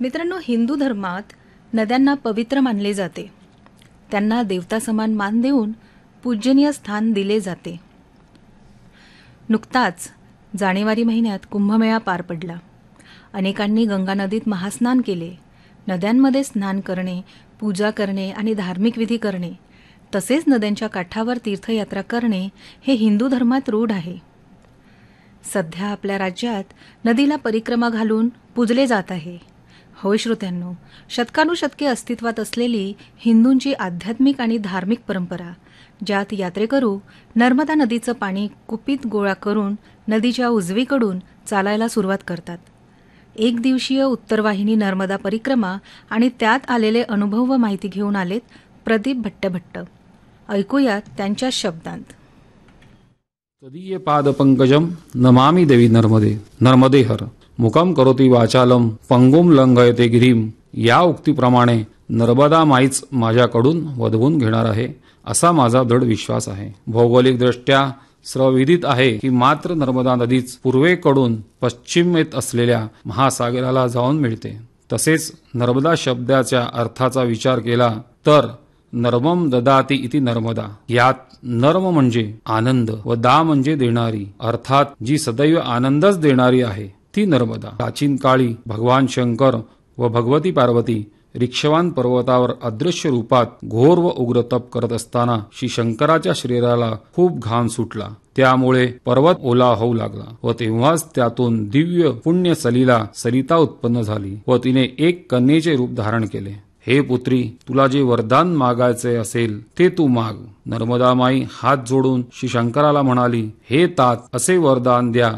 मित्रांनो, हिंदू धर्मात नद्यांना पवित्र मानले जाते. त्यांना देवता समान मान देऊन पूजनीय स्थान दिले जाते. नुकताच जानेवारी महिन्यात कुंभमेळा पार पडला. अनेकांनी गंगा नदीत महास्नान केले. नद्यांमध्ये स्नान करणे, पूजा करणे आणि धार्मिक विधी करणे, तसेच नद्यांच्या काठावर तीर्थयात्रा करणे हे हिंदू धर्मात रूढ आहे. सध्या आपल्या राज्यात नदीला परिक्रमा घालून पूजले जात आहे. होय श्रोत्यांनो, शतकानुशतके अस्तित्वात असलेली हिंदूंची आध्यात्मिक आणि धार्मिक परंपरा, ज्यात यात्रेकरू नर्मदा नदीचं पाणी कुपीत गोळा करून नदीच्या उजवीकडून चालायला सुरुवात करतात. एक दिवसीय उत्तरवाहिनी नर्मदा परिक्रमा आणि त्यात आलेले अनुभव व माहिती घेऊन आलेत प्रदीप भट्टभट्ट. ऐकूयात त्यांच्या शब्दांत. तदीय पादपंकजं नमामि देवी नर्मदे नर्मदे हर मुखम करोति वाचालम पंगुम लंघयते गिरीम. या उक्तीप्रमाणे नर्मदा माईच माझ्याकडून वधवून घेणार आहे, असा माझा दृढ विश्वास आहे. भौगोलिकदृष्ट्या सर्वविदित आहे की मात्र नर्मदा नदीच पूर्वेकडून पश्चिमेत असलेल्या महासागराला जाऊन मिळते. तसेच नर्मदा शब्दाच्या अर्थाचा विचार केला तर नर्मम ददाती इति नर्मदा, यात नर्म म्हणजे आनंद व दा म्हणजे देणारी, अर्थात जी सदैव आनंदच देणारी आहे ती नर्मदा. प्राचीन काळी भगवान शंकर व भगवती पार्वती रिक्षवान पर्वतावर अदृश्य रूपात घोर व उग्र तप करत असताना श्री शंकराच्या शरीराला खूप घाम सुटला. त्यामुळे पर्वत ओला होऊ लागला व तेव्हाच त्यातून दिव्य पुण्य सलीला सरिता उत्पन्न झाली व तिने एक कन्येचे रूप धारण केले. हे पुत्री, तुला जे वरदान मागायचे असेल ते तू माग. नर्मदा माई हात जोडून श्री शंकराला म्हणाली, हे तात, असे वरदान द्या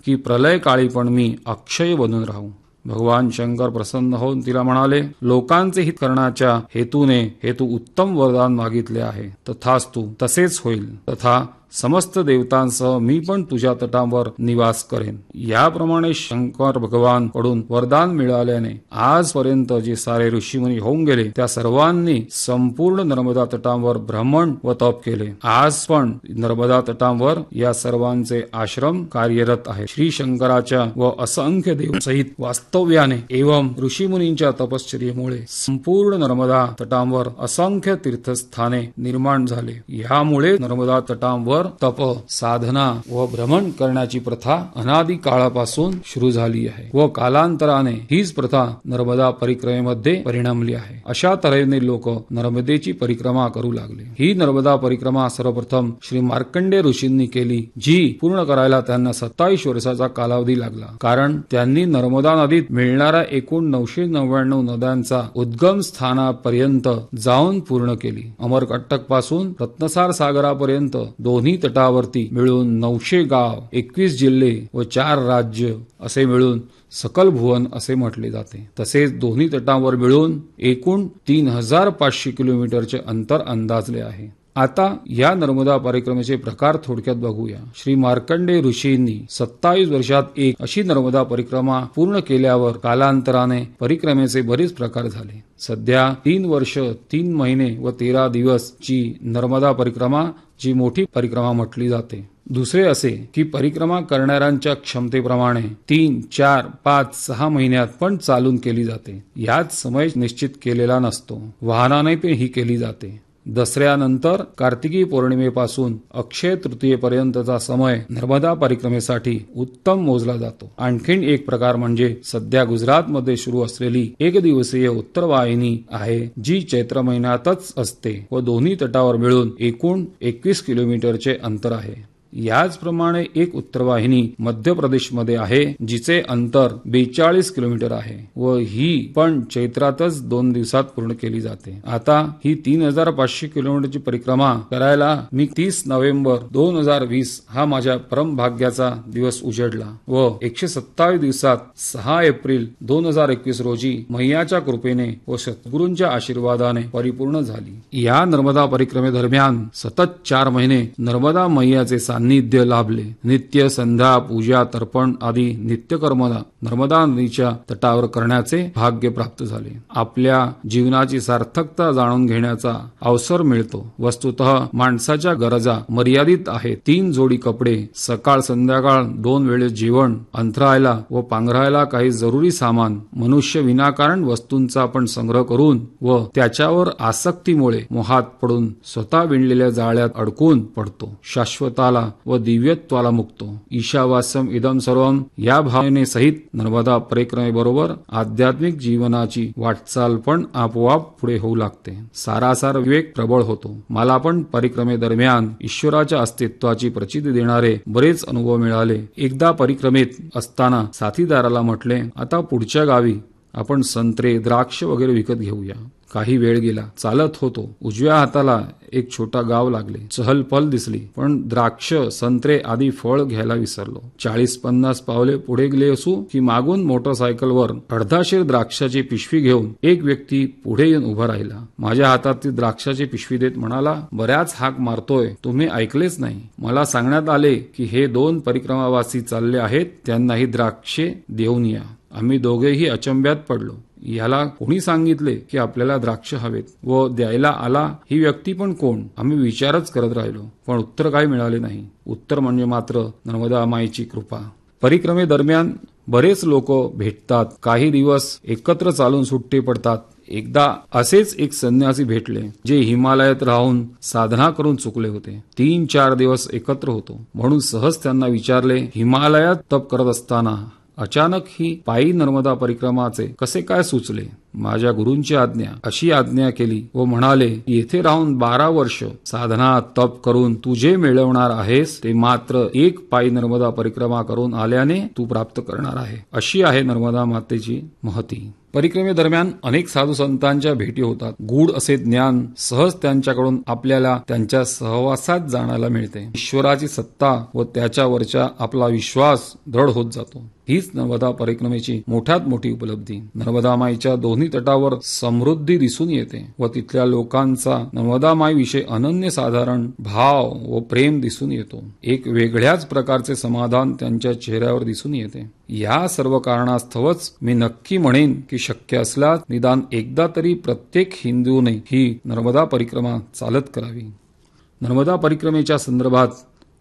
की प्रलय काळी पण मी अक्षय बनून राहू. भगवान शंकर प्रसन्न होऊन तिला म्हणाले, लोकांचे हित करण्याच्या हेतूने हे तू उत्तम वरदान मागितले आहे. तथास्तु, तसेच होईल. तथा समस्त देवतांसह मी पण तुझ्या तटावर निवास करेन. याप्रमाणे शंकर भगवान कडून वरदान मिळाल्याने आजपर्यंत जे सारे ऋषीमुनी होऊन गेले त्या सर्वांनी संपूर्ण नर्मदा तटावर भ्रमण व तप केले. आज पण नर्मदा तटावर या सर्वांचे आश्रम कार्यरत आहे. श्री शंकराच्या व असंख्य देव सहित वास्तव्याने एवं ऋषीमुनींच्या तपश्चर्येमुळे संपूर्ण नर्मदा तटावर असंख्य तीर्थस्थाने निर्माण झाले. यामुळे नर्मदा तटावर तप, साधना व भ्रमण करण्याची प्रथा अनादी काळापासून सुरू झाली आहे व कालांतराने हीच प्रथा नर्मदा परिक्रमेमध्ये परिणमली आहे. अशा तऱ्हेने लोक नर्मदेची परिक्रमा करू लागले. ही नर्मदा परिक्रमा सर्वप्रथम श्री मार्कंडेय ऋषींनी केली, जी पूर्ण करायला त्यांना 27 वर्षाचा कालावधी लागला. कारण त्यांनी नर्मदा नदीत मिळणाऱ्या एकूण 999 नद्यांचा उद्गम स्थानापर्यंत जाऊन पूर्ण केली. अमरकंटक पासून रत्नसार सागरापर्यंत दोन्ही तटावरती मिळून 900 गाव, 21 जिल्हे व 4 राज्य असे मिळून सकल भुवन असे म्हटले जाते. तसेच दोन्ही तटावर मिळून एकूण 3500 किलोमीटरचे अंतर अंदाजले आहे. आता या नर्मदा परिक्रमेचे प्रकार थोडक्यात बघूया. श्री मार्कंडेय ऋषींनी 27 वर्षात एक अशी नर्मदा परिक्रमा पूर्ण केल्यावर कालांतराने परिक्रमेचे बरेच प्रकार झाले. सध्या 3 वर्ष 3 महिने व 13 दिवस ची नर्मदा परिक्रमा जी मोठी परिक्रमा म्हटली जाते. दुसरे असे की परिक्रमा करणाऱ्यांच्या क्षमतेप्रमाणे 3, 4, 5, 6 महिन्यात पण चालून केली जाते. यात समय निश्चित केलेला नसतो. वाहनाने पण ही केली जाते. दसऱ्यानंतर कार्तिकी पौर्णिमेपासून अक्षय तृतीयेपर्यंतचा समय नर्मदा परिक्रमेसाठी उत्तम मोजला जातो. आणखीन एक प्रकार म्हणजे सध्या गुजरातमध्ये सुरू असलेली एक दिवसीय उत्तरवाहिनी आहे, जी चैत्र महिन्यातच असते व दोन्ही तटावर मिळून एकूण 21 किलोमीटरचे अंतर आहे. याचप्रमाणे एक उत्तरवाहिनी मध्य प्रदेशमध्ये आहे, जिचे अंतर 42 किलोमीटर आहे व ही पण चैत्रातच 2 दिवसात पूर्ण केली जाते. आता ही 3500 किलोमीटरची परिक्रमा करायला मी 30 नोव्हेंबर 2020 हा माझ्या परम भाग्याचा दिवस उजेडला व 127 दिवसात 6 एप्रिल 2021 रोजी मैयाच्या कृपेने व सद्गुरूंच्या आशीर्वादाने परिपूर्ण झाली. या नर्मदा परिक्रमेदरम्यान सतत 4 महिने नर्मदा मैयाचे सान्निध्य लाभले. नित्य संध्या पूजा तर्पण आदी नित्यकर्मला नर्मदा नदीच्या तटावर करण्याचे भाग्य प्राप्त झाले. आपल्या जीवनाची सार्थकता जाणून घेण्याचा अवसर मिळतो. वस्तुतः माणसाच्या गरजा मर्यादित आहेत. 3 जोडी कपडे, सकाळ संध्याकाळ 2 वेळेस जेवण, अंथरायला व पांघरायला काही जरुरी सामान. मनुष्य विनाकारण वस्तूंचा आपण संग्रह करून व त्याच्यावर आसक्तीमुळे मोहात पडून स्वतः विणलेल्या जाळ्यात अडकून पडतो. शाश्वताला व दिव्यत्वाला मुक्तो. ईशावास्यम इदम सर्वम या भावने सहित नर्मदा परिक्रमेबरोबर आध्यात्मिक जीवनाची वाटचाल पण आपोआप पुढे होऊ लागते. सारासार विवेक प्रबळ होतो. मला पण परिक्रमेदरम्यान ईश्वराच्या अस्तित्वाची प्रचिती देणारे बरेच अनुभव मिळाले. एकदा परिक्रमेत असताना साथीदाराला म्हटले, आता पुढच्या गावी आपण संत्रे, द्राक्ष वगैरे विकत घेऊया. काही वेळ गेला. चालत होतो. उजव्या हाताला एक छोटा गाव लागले. चहलपहल दिसली, पण द्राक्ष, संत्रे आदी फळ घ्यायला विसरलो. 40-50 पावले पुढे गेले असू की मागून मोटरसायकलवर अर्धाशीर द्राक्षाची पिशवी घेऊन एक व्यक्ती पुढे येऊन उभा राहिला. माझ्या हातात ती द्राक्षाची पिशवी देत म्हणाला, बऱ्याच हाक मारतोय, तुम्ही ऐकलेच नाही. मला सांगण्यात आले की हे 2 परिक्रमावासी चालले आहेत, त्यांना ही द्राक्षे देऊन या. आम्ही दोघेही अचंब्यात पडलो. याला कोणी सांगितले की आपल्याला द्राक्ष हवेत व द्यायला आला ही व्यक्ती पण कोण? आम्ही विचारच करत राहिलो, पण उत्तर काही मिळाले नाही. उत्तर म्हणजे मात्र नर्मदा माईची कृपा. परिक्रमेदरम्यान बरेच लोक भेटतात. काही दिवस एकत्र चालून सुट्टे पडतात. एकदा असेच एक संन्यासी भेटले, जे हिमालयात राहून साधना करून चुकले होते. 3-4 दिवस एकत्र होतो म्हणून सहज त्यांना विचारले, हिमालयात तप करत असताना अचानक ही पायी नर्मदा परिक्रमाचे कसे काय सुचले? माझ्या गुरूंची आज्ञा. अशी आज्ञा केली व म्हणाले, येथे राहून 12 वर्ष साधना तप करून तू जे मिळवणार आहेस ते मात्र एक पायी नर्मदा परिक्रमा करून आल्याने तू प्राप्त करणार आहे. अशी आहे नर्मदा मातेची महती. परिक्रमेदरम्यान अनेक साधू संतांच्या भेटी होतात. गूढ असे ज्ञान सहज त्यांच्याकडून आपल्याला त्यांच्या सहवासात जाणायला मिळते. ईश्वराची सत्ता व त्याच्यावरच्या आपला विश्वास दृढ होत जातो. हीच नर्मदा परिक्रमेची मोठ्यात मोठी उपलब्धी. नर्मदा माईच्या दोन्ही तटावर समृद्धी दिसून येते व तिथल्या लोकांचा नर्मदा माई विषयी अनन्यसाधारण भाव व प्रेम दिसून येतो. एक वेगळ्याच प्रकारचे समाधान त्यांच्या चेहऱ्यावर दिसून येते. या सर्व कारणास्तवच मी नक्की म्हणेन की शक्य असल्यास निदान एकदा तरी प्रत्येक हिंदूने ही नर्मदा परिक्रमा चालत करावी. नर्मदा परिक्रमेच्या संदर्भात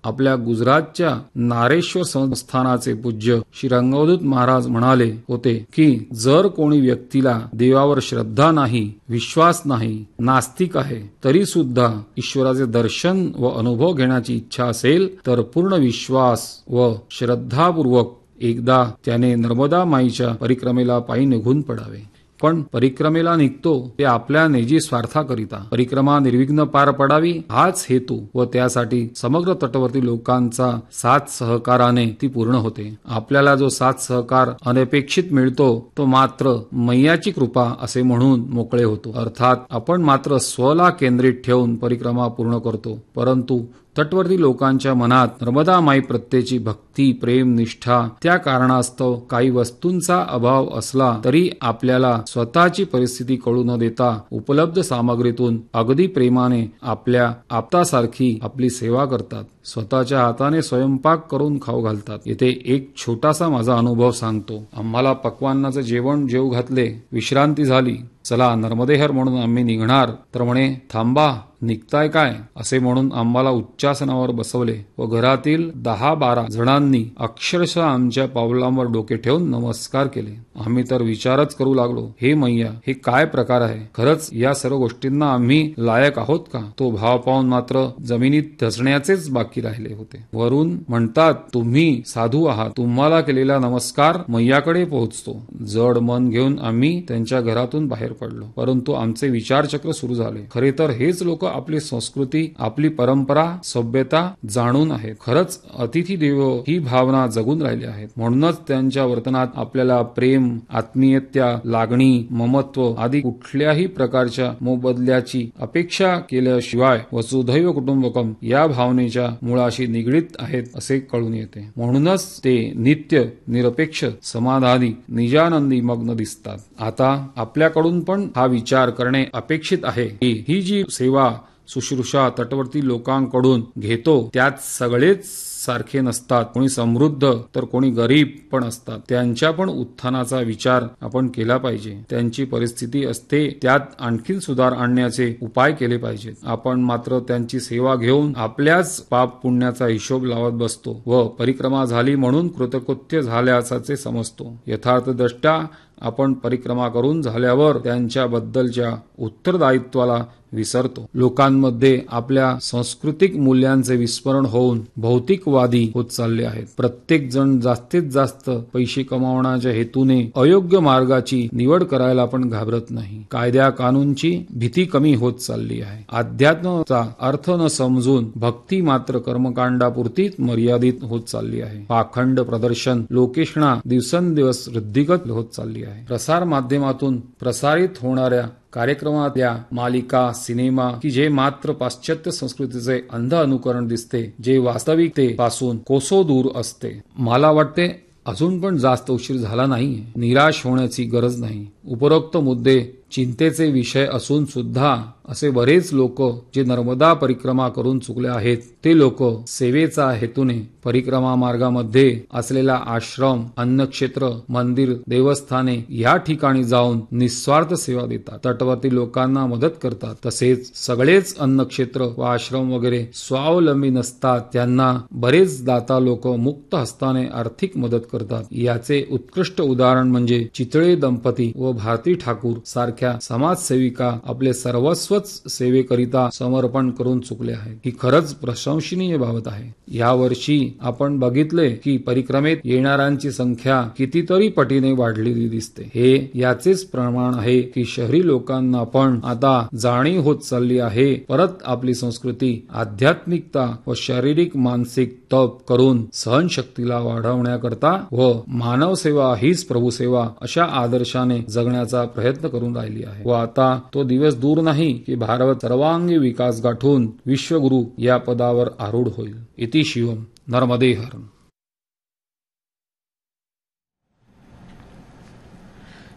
आपल्या गुजरातच्या नारेश्वर संस्थानाचे पूज्य श्री रंगवदूत महाराज म्हणाले होते की जर कोणी व्यक्तीला देवावर श्रद्धा नाही, विश्वास नाही, नास्तिक आहे, तरी सुद्धा ईश्वराचे दर्शन व अनुभव घेण्याची इच्छा असेल तर पूर्ण विश्वास व श्रद्धापूर्वक एकदा त्याने नर्मदा माईच्या परिक्रमेला पायी निघून पडावे. पण परिक्रमेला निघतो ते आपल्या निजी स्वार्थाकरिता. परिक्रमा निर्विघ्न पार पडावी हाच हेतू व त्यासाठी समग्र तटवर्ती लोकांचा साथ सहकाराने ती पूर्ण होते. आपल्याला जो साथ सहकार अनपेक्षित मिळतो तो मात्र मैयाची कृपा असे म्हणून मोकळे होतो. अर्थात आपण मात्र स्वला केंद्रित ठेवून परिक्रमा पूर्ण करतो, परंतु तटवर्ती लोकांच्या मनात नर्मदा माई प्रत्येची भक्ती, प्रेम, निष्ठा त्या कारणास्तव काही वस्तूंचा अभाव असला तरी आपल्याला स्वतःची परिस्थिती कळू न देता उपलब्ध सामग्रीतून अगदी प्रेमाने आपल्या आप्तासारखी आपली सेवा करतात. स्वतःच्या हाताने स्वयंपाक करून खाऊ घालतात. येथे एक छोटासा माझा अनुभव सांगतो. आम्हाला पक्वान्नाचं जेवण जेवू घातले, विश्रांती झाली. चला नर्मदेहर म्हणून आम्ही निघणार तर म्हणे, थांबा, निघताय काय असे म्हणून आम्हाला उच्चासनावर बसवले व घरातील 10-12 जणांनी अक्षरशः आमच्या पावलांवर डोके ठेवून नमस्कार केले. आम्ही तर विचारच करू लागलो, हे मैया, हे काय प्रकार आहे? खरंच या सर्व गोष्टींना आम्ही लायक आहोत का? तो भाव पाहून मात्र जमिनीत धसण्याचेच बाकी राहिले होते. वरून म्हणतात, तुम्ही साधू आहात, तुम्हाला केलेला नमस्कार मैयाकडे पोहोचतो. जड मन घेऊन आम्ही त्यांच्या घरातून बाहेर पडलो. परंतु आमचे विचारचक्र सुरू झाले. खरे तर हेच लोक आपली संस्कृती, आपली परंपरा, सभ्यता जाणून आहेत. खरंच अतिथी देवो ही भावना जगून राहिली आहेत. म्हणूनच त्यांच्या वर्तनात आपल्याला प्रेम, आत्मीयता, लागणी, ममत्व आदी कुठल्याही प्रकारच्या मोबदल्याची अपेक्षा केल्याशिवाय वसुधैव कुटुंबकम या भावनेच्या मुळाशी निगडीत आहेत असे कळून येते. म्हणूनच ते नित्य, निरपेक्ष, समाधानी, निजानंदी मग्न दिसतात. आता आपल्याकडून पण हा विचार करणे अपेक्षित आहे की ही जी सेवा शुश्रूषा तटवर्ती लोकांकडून घेतो त्यात सगळेच सारखे नसतात. कोणी समृद्ध तर कोणी गरीब पण असतात. त्यांच्या पण उत्थानाचा विचार आपण केला पाहिजे. त्यांची परिस्थिती असते त्यात आणखी सुधार आणण्याचे उपाय केले पाहिजेत. आपण मात्र त्यांची सेवा घेऊन आपल्याच पाप पुण्याचा हिशोब लावत बसतो व परिक्रमा झाली म्हणून कृतकृत्य झाल्याचे समजतो. यथार्थदृष्ट्या आपण परिक्रमा करून झाल्यावर त्यांच्याबद्दलच्या उत्तरदायित्वाला विसरतो. लोकांमध्ये आपल्या सांस्कृतिक मूल्यांचे विस्मरण होऊन भौतिकवादी होत चालले आहेत. प्रत्येक जण जास्तीत जास्त पैसे कमावण्याच्या हेतूने अयोग्य मार्गाची निवड करायला आपण घाबरत नाही. कायद्या कानूनची भीती कमी होत चालली आहे. अध्यात्माचा अर्थ न समजून भक्ती मात्र कर्मकांडापुरतीच मर्यादित होत चालली आहे. पाखंड प्रदर्शन लोकेषणा दिवसेंदिवस वृद्धिगत होत चालली आहे. प्रसार माध्यमातून प्रसारित होणाऱ्या कार्यक्रमातल्या मालिका सिनेमा की जे मात्र पाश्चात्य संस्कृतीचे अंध अनुकरण दिसते, जे वास्तविकतेपासून कोसो दूर असते. मला वाटते अजून पण जास्त उशीर झाला नाहीये. निराश होण्याची गरज नाही. उपरोक्त मुद्दे चिंतेचे विषय असून सुद्धा असे बरेच लोक जे नर्मदा परिक्रमा करून चुकले आहेत, ते लोक सेवेचा हेतूने परिक्रमा मार्गामध्ये असलेला आश्रम, अन्नक्षेत्र, मंदिर, देवस्थाने या ठिकाणी जाऊन निस्वार्थ सेवा देतात. तटवर्ती लोकांना मदत करतात. तसेच सगळेच अन्नक्षेत्र व आश्रम वगैरे स्वावलंबी नसतात. त्यांना बरेच दाता लोक मुक्त हस्ताने आर्थिक मदत करतात. याचे उत्कृष्ट उदाहरण म्हणजे चितळे दंपती व भारती ठाकूर सारख्या समाजसेविका आपले सर्वस्वच सेवेकरिता समर्पण करून चुकले आहेत. ही खरंच प्रशंसनीय बाबत आहे. यावर्षी आपण बघितले की परिक्रमेत येणाऱ्यांची संख्या कितीतरी पटीने वाढलेली दिसते. हे याचेच प्रमाण आहे की शहरी लोकांना पण आता जाणीव होत चालली आहे. परत आपली संस्कृती, आध्यात्मिकता व शारीरिक मानसिक तप करून सहनशक्तीला वाढवण्याकरता व मानवसेवा हीच प्रभुसेवा अशा आदर्शाने जगण्याचा प्रयत्न करून राहिली आहे. व आता तो दिवस दूर नाही की भारत सर्वांगी विकास गाठून विश्वगुरु या पदावर आरूढ होईल. इति शिवम नर्मदे हर.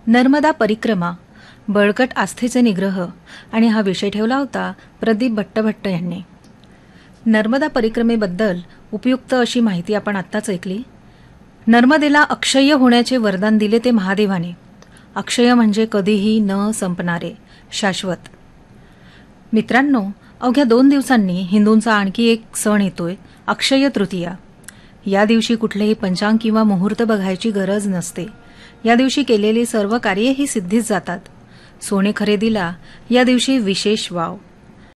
नर्मदा परिक्रमा, बळकट आस्थेचे निग्रह आणि हा विषय ठेवला होता प्रदीप भट्टभट्ट यांनी. नर्मदा परिक्रमेबद्दल उपयुक्त अशी माहिती आपण आत्ताच ऐकली. नर्मदेला अक्षय्य होण्याचे वरदान दिले ते महादेवाने. अक्षय म्हणजे कधीही न संपणारे, शाश्वत. मित्रांनो, अवघ्या 2 दिवसांनी हिंदूंचा आणखी एक सण येतोय, अक्षय तृतीया. या दिवशी कुठलेही पंचांग किंवा मुहूर्त बघायची गरज नसते. या दिवशी केलेली सर्व कार्ये ही सिद्धीस जातात. सोने खरेदीला या दिवशी विशेष वाव.